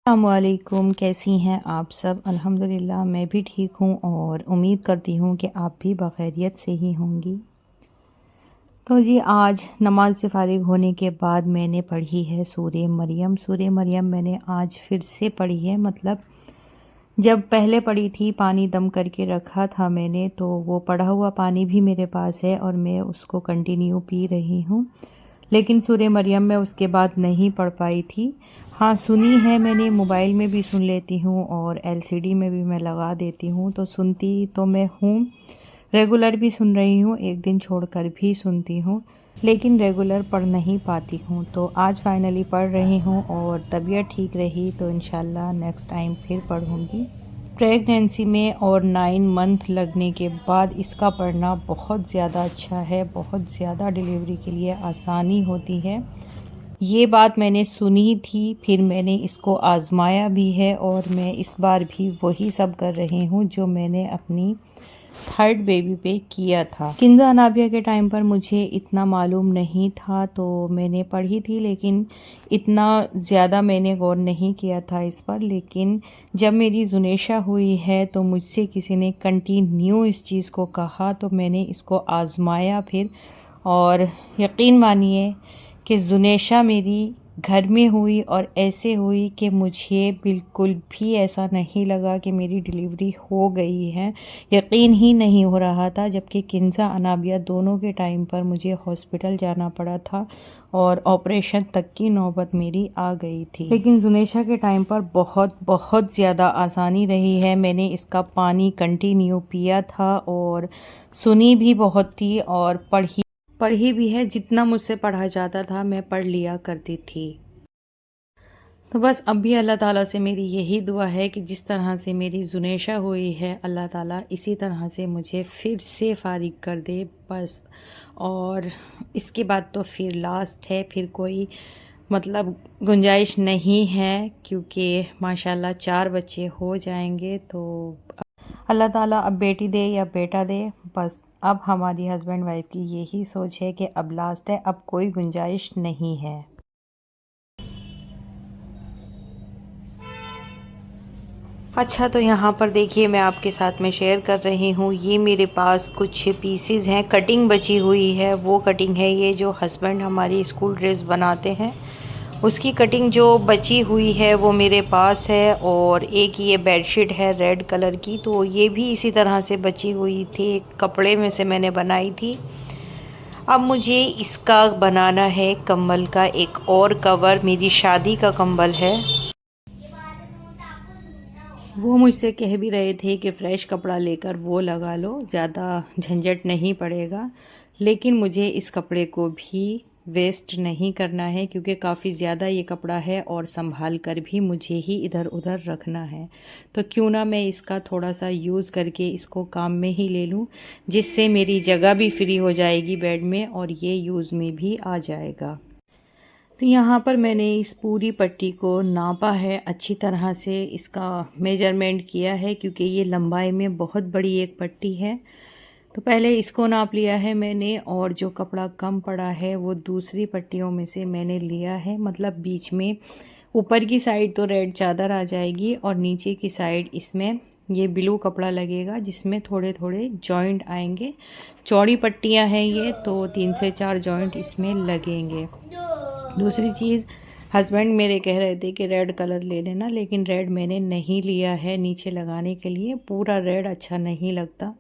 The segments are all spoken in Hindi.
अस्सलामुअलैकुम, कैसी हैं आप सब। अल्हम्दुलिल्लाह मैं भी ठीक हूँ और उम्मीद करती हूँ कि आप भी बखैरियत से ही होंगी। तो जी आज नमाज से फ़ारिग होने के बाद मैंने पढ़ी है सूरह मरियम। सूरह मरियम मैंने आज फिर से पढ़ी है, मतलब जब पहले पढ़ी थी पानी दम करके रखा था मैंने, तो वो पढ़ा हुआ पानी भी मेरे पास है और मैं उसको कंटिन्यू पी रही हूँ। लेकिन सूरह मरियम में उसके बाद नहीं पढ़ पाई थी। हाँ, सुनी है मैंने, मोबाइल में भी सुन लेती हूँ और एलसीडी में भी मैं लगा देती हूँ, तो सुनती तो मैं हूँ, रेगुलर भी सुन रही हूँ, एक दिन छोड़कर भी सुनती हूँ, लेकिन रेगुलर पढ़ नहीं पाती हूँ। तो आज फाइनली पढ़ रही हूँ और तबीयत ठीक रही तो इंशाल्लाह नेक्स्ट टाइम फिर पढ़ूँगी। प्रेगनेंसी में और 9 मंथ लगने के बाद इसका पढ़ना बहुत ज़्यादा अच्छा है, बहुत ज़्यादा डिलीवरी के लिए आसानी होती है। ये बात मैंने सुनी थी, फिर मैंने इसको आज़माया भी है और मैं इस बार भी वही सब कर रही हूँ जो मैंने अपनी थर्ड बेबी पे किया था। किंज़ा अनाबिया के टाइम पर मुझे इतना मालूम नहीं था तो मैंने पढ़ी थी, लेकिन इतना ज़्यादा मैंने गौर नहीं किया था इस पर। लेकिन जब मेरी जुनेशा हुई है तो मुझसे किसी ने कंटिन्यू इस चीज़ को कहा तो मैंने इसको आज़माया फिर, और यकीन मानिए कि जुनेशा मेरी घर में हुई और ऐसे हुई कि मुझे बिल्कुल भी ऐसा नहीं लगा कि मेरी डिलीवरी हो गई है। यकीन ही नहीं हो रहा था, जबकि किंज़ा अनाबिया दोनों के टाइम पर मुझे हॉस्पिटल जाना पड़ा था और ऑपरेशन तक की नौबत मेरी आ गई थी। लेकिन जुनेशा के टाइम पर बहुत बहुत ज़्यादा आसानी रही है। मैंने इसका पानी कंटिन्यू पिया था और सुनी भी बहुत थी और पढ़ी भी है। जितना मुझसे पढ़ा जाता था मैं पढ़ लिया करती थी। तो बस अब भी अल्लाह ताला से मेरी यही दुआ है कि जिस तरह से मेरी जुनेशा हुई है, अल्लाह ताला इसी तरह से मुझे फिर से फ़ारिग कर दे बस। और इसके बाद तो फिर लास्ट है, फिर कोई मतलब गुंजाइश नहीं है, क्योंकि माशाल्लाह 4 बच्चे हो जाएंगे। तो अल्लाह ताला अब बेटी दे या बेटा दे, बस अब हमारी हस्बैंड वाइफ की यही सोच है कि अब लास्ट है, अब कोई गुंजाइश नहीं है। अच्छा, तो यहाँ पर देखिए मैं आपके साथ में शेयर कर रही हूँ, ये मेरे पास कुछ पीसीज हैं, कटिंग बची हुई है। वो कटिंग है ये जो हस्बैंड हमारी स्कूल ड्रेस बनाते हैं, उसकी कटिंग जो बची हुई है वो मेरे पास है। और एक ये बेडशीट है रेड कलर की, तो ये भी इसी तरह से बची हुई थी, एक कपड़े में से मैंने बनाई थी। अब मुझे इसका बनाना है कंबल का एक और कवर, मेरी शादी का कंबल है। वो मुझसे कह भी रहे थे कि फ़्रेश कपड़ा लेकर वो लगा लो, ज़्यादा झंझट नहीं पड़ेगा। लेकिन मुझे इस कपड़े को भी वेस्ट नहीं करना है, क्योंकि काफ़ी ज़्यादा ये कपड़ा है और संभाल कर भी मुझे ही इधर उधर रखना है। तो क्यों ना मैं इसका थोड़ा सा यूज़ करके इसको काम में ही ले लूँ, जिससे मेरी जगह भी फ्री हो जाएगी बेड में और ये यूज़ में भी आ जाएगा। तो यहाँ पर मैंने इस पूरी पट्टी को नापा है, अच्छी तरह से इसका मेजरमेंट किया है, क्योंकि ये लंबाई में बहुत बड़ी एक पट्टी है। तो पहले इसको नाप लिया है मैंने, और जो कपड़ा कम पड़ा है वो दूसरी पट्टियों में से मैंने लिया है। मतलब बीच में ऊपर की साइड तो रेड चादर आ जाएगी और नीचे की साइड इसमें ये ब्लू कपड़ा लगेगा, जिसमें थोड़े थोड़े जॉइंट आएंगे। चौड़ी पट्टियाँ हैं ये, तो 3 से 4 जॉइंट इसमें लगेंगे। दूसरी चीज़, हस्बैंड मेरे कह रहे थे कि रेड कलर ले लेना, लेकिन रेड मैंने नहीं लिया है नीचे लगाने के लिए, पूरा रेड अच्छा नहीं लगता,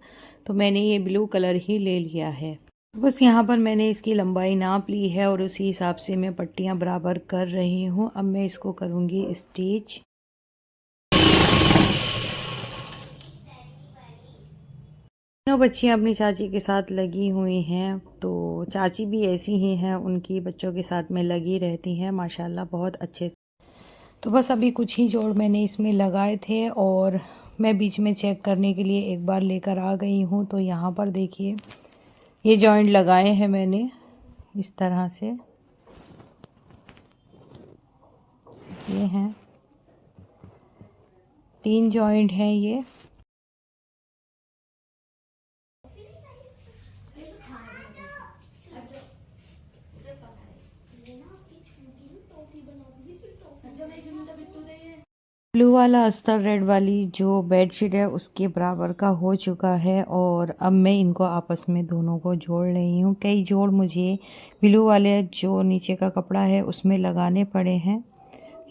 तो मैंने ये ब्लू कलर ही ले लिया है। बस यहाँ पर मैंने इसकी लंबाई नाप ली है और उसी हिसाब से मैं पट्टियाँ बराबर कर रही हूँ। अब मैं इसको करूँगी स्टिच। तीनों बच्चियाँ अपनी चाची के साथ लगी हुई हैं, तो चाची भी ऐसी ही हैं, उनकी बच्चों के साथ में लगी रहती हैं माशाल्लाह बहुत अच्छे से। तो बस अभी कुछ ही जोड़ मैंने इसमें लगाए थे और मैं बीच में चेक करने के लिए एक बार लेकर आ गई हूँ। तो यहाँ पर देखिए ये जॉइंट लगाए हैं मैंने इस तरह से, ये हैं 3 जॉइंट हैं ये। ब्लू वाला अस्तर रेड वाली जो बेडशीट है उसके बराबर का हो चुका है और अब मैं इनको आपस में दोनों को जोड़ रही हूँ। कई जोड़ मुझे ब्लू वाले जो नीचे का कपड़ा है उसमें लगाने पड़े हैं,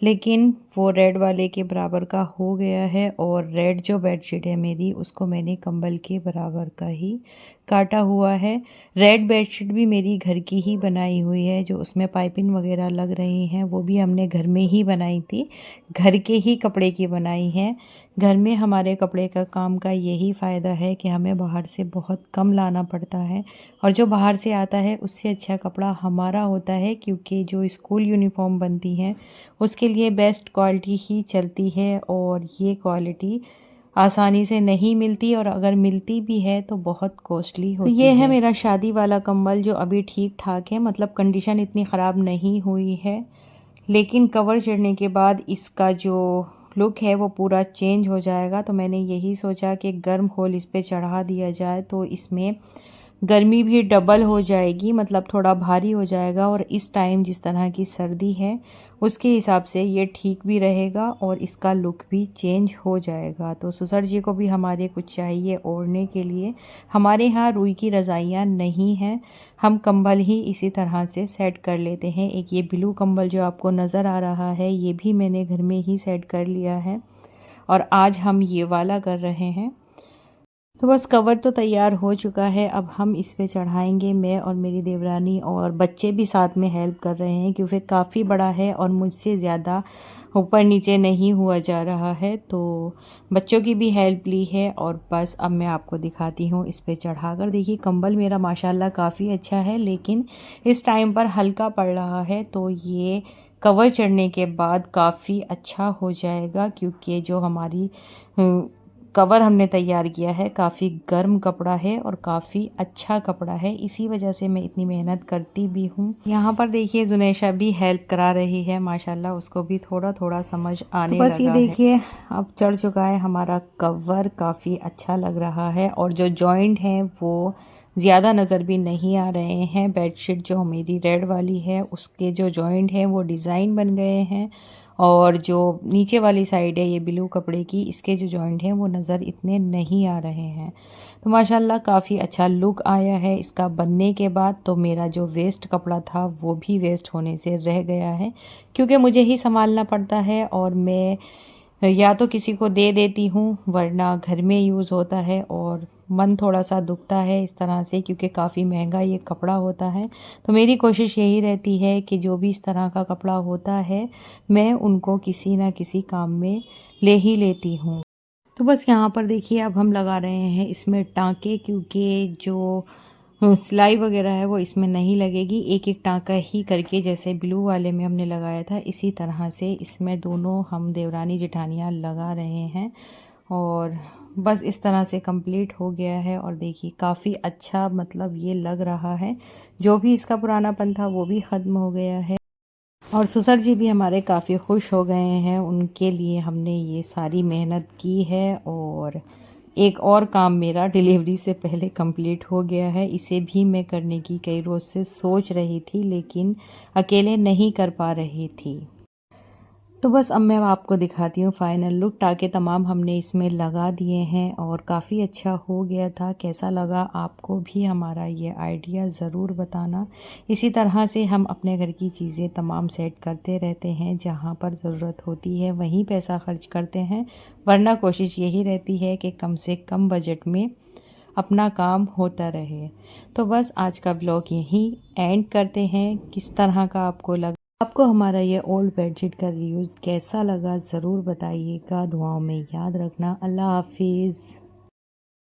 लेकिन वो रेड वाले के बराबर का हो गया है। और रेड जो बेडशीट है मेरी उसको मैंने कंबल के बराबर का ही काटा हुआ है। रेड बेडशीट भी मेरी घर की ही बनाई हुई है, जो उसमें पाइपिंग वगैरह लग रही हैं वो भी हमने घर में ही बनाई थी, घर के ही कपड़े की बनाई है। घर में हमारे कपड़े का काम का यही फ़ायदा है कि हमें बाहर से बहुत कम लाना पड़ता है, और जो बाहर से आता है उससे अच्छा कपड़ा हमारा होता है, क्योंकि जो स्कूल यूनिफॉर्म बनती हैं उसके लिए बेस्ट क्वालिटी ही चलती है और ये क्वालिटी आसानी से नहीं मिलती, और अगर मिलती भी है तो बहुत कॉस्टली होती है। तो ये है मेरा शादी वाला कंबल जो अभी ठीक ठाक है, मतलब कंडीशन इतनी ख़राब नहीं हुई है, लेकिन कवर चढ़ने के बाद इसका जो लुक है वो पूरा चेंज हो जाएगा। तो मैंने यही सोचा कि गर्म खोल इस पे चढ़ा दिया जाए तो इसमें गर्मी भी डबल हो जाएगी, मतलब थोड़ा भारी हो जाएगा, और इस टाइम जिस तरह की सर्दी है उसके हिसाब से ये ठीक भी रहेगा और इसका लुक भी चेंज हो जाएगा। तो सुसर जी को भी हमारे कुछ चाहिए ओढ़ने के लिए। हमारे यहाँ रुई की रज़ाइयाँ नहीं हैं, हम कंबल ही इसी तरह से सेट कर लेते हैं। एक ये ब्लू कंबल जो आपको नज़र आ रहा है ये भी मैंने घर में ही सेट कर लिया है, और आज हम ये वाला कर रहे हैं। तो बस कवर तो तैयार हो चुका है, अब हम इस पे चढ़ाएंगे। मैं और मेरी देवरानी और बच्चे भी साथ में हेल्प कर रहे हैं, क्योंकि काफ़ी बड़ा है और मुझसे ज़्यादा ऊपर नीचे नहीं हुआ जा रहा है, तो बच्चों की भी हेल्प ली है। और बस अब मैं आपको दिखाती हूँ इस पे चढ़ाकर। देखिए कंबल मेरा माशाल्लाह काफ़ी अच्छा है, लेकिन इस टाइम पर हल्का पड़ रहा है, तो ये कवर चढ़ने के बाद काफ़ी अच्छा हो जाएगा, क्योंकि जो हमारी कवर हमने तैयार किया है काफ़ी गर्म कपड़ा है और काफ़ी अच्छा कपड़ा है, इसी वजह से मैं इतनी मेहनत करती भी हूँ। यहाँ पर देखिए जुनेशा भी हेल्प करा रही है, माशाल्लाह उसको भी थोड़ा थोड़ा समझ आने लगा है। तो बस ये देखिए अब चढ़ चुका है हमारा कवर, काफ़ी अच्छा लग रहा है, और जो जॉइंट हैं वो ज़्यादा नज़र भी नहीं आ रहे हैं। बेडशीट जो मेरी रेड वाली है उसके जो जॉइंट हैं वो डिज़ाइन बन गए हैं, और जो नीचे वाली साइड है ये ब्लू कपड़े की, इसके जो जॉइंट हैं वो नज़र इतने नहीं आ रहे हैं। तो माशाल्लाह काफ़ी अच्छा लुक आया है इसका बनने के बाद। तो मेरा जो वेस्ट कपड़ा था वो भी वेस्ट होने से रह गया है, क्योंकि मुझे ही संभालना पड़ता है, और मैं या तो किसी को दे देती हूँ वरना घर में यूज़ होता है। और मन थोड़ा सा दुखता है इस तरह से, क्योंकि काफ़ी महंगा ये कपड़ा होता है। तो मेरी कोशिश यही रहती है कि जो भी इस तरह का कपड़ा होता है मैं उनको किसी ना किसी काम में ले ही लेती हूँ। तो बस यहाँ पर देखिए अब हम लगा रहे हैं इसमें टाँके, क्योंकि जो सिलाई वगैरह है वो इसमें नहीं लगेगी। एक एक टाँका ही करके, जैसे ब्लू वाले में हमने लगाया था इसी तरह से इसमें दोनों हम देवरानी जेठानियाँ लगा रहे हैं, और बस इस तरह से कंप्लीट हो गया है। और देखिए काफ़ी अच्छा मतलब ये लग रहा है, जो भी इसका पुरानापन था वो भी ख़त्म हो गया है, और ससुर जी भी हमारे काफ़ी खुश हो गए हैं। उनके लिए हमने ये सारी मेहनत की है, और एक और काम मेरा डिलीवरी से पहले कंप्लीट हो गया है, इसे भी मैं करने की कई रोज़ से सोच रही थी, लेकिन अकेले नहीं कर पा रही थी। तो बस अब मैं आपको दिखाती हूँ फाइनल लुक। टाके तमाम हमने इसमें लगा दिए हैं और काफ़ी अच्छा हो गया था। कैसा लगा आपको भी हमारा ये आइडिया ज़रूर बताना। इसी तरह से हम अपने घर की चीज़ें तमाम सेट करते रहते हैं, जहाँ पर ज़रूरत होती है वहीं पैसा खर्च करते हैं, वरना कोशिश यही रहती है कि कम से कम बजट में अपना काम होता रहे। तो बस आज का ब्लॉग यहीं एंड करते हैं। किस तरह का आपको लगा, आपको हमारा ये ओल्ड बेडशीट का रिव्यूज़ कैसा लगा ज़रूर बताइएगा। दुआओं में याद रखना। अल्लाह हाफिज़।